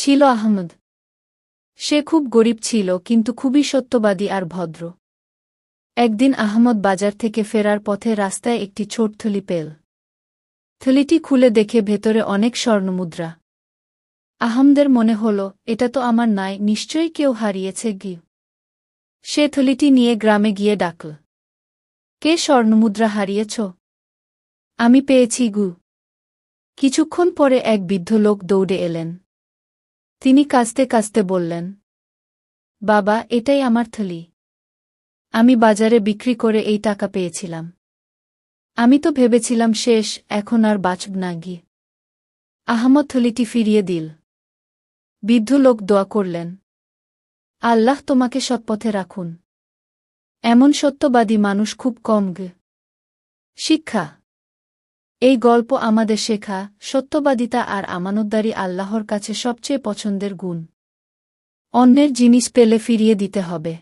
ছিল আহমদ। সে খুব গরিব ছিল কিন্তু খুবই সত্যবাদী আর ভদ্র। একদিন আহমদ বাজার থেকে ফেরার পথে রাস্তায় একটি ছোট থলি পেল। থলিটি খুলে দেখে ভেতরে অনেক স্বর্ণমুদ্রা। আহমদের মনে হল, এটা তো আমার নয়, নিশ্চয়ই কেউ হারিয়েছে গি। সে থলিটি নিয়ে গ্রামে গিয়ে ডাকল, কে স্বর্ণমুদ্রা হারিয়েছ? আমি পেয়েছি গু। কিছুক্ষণ পরে এক বৃদ্ধ লোক দৌড়ে এলেন। তিনি কাঁদতে কাঁদতে বললেন, বাবা, এটাই আমার থলি। আমি বাজারে বিক্রি করে এই টাকা পেয়েছিলাম। আমি তো ভেবেছিলাম শেষ, এখন আর বাঁচব না গি। আহমদ থলিটি ফিরিয়ে দিল। বৃদ্ধ লোক দোয়া করলেন, আল্লাহ তোমাকে সৎপথে রাখুন। এমন সত্যবাদী মানুষ খুব কম গে। শিক্ষা। এই গল্প আমাদের শেখা, সত্যবাদিতা আর আমানতদারি আল্লাহর কাছে সবচেয়ে পছন্দের গুণ। অন্যের জিনিস পেলে ফিরিয়ে দিতে হবে।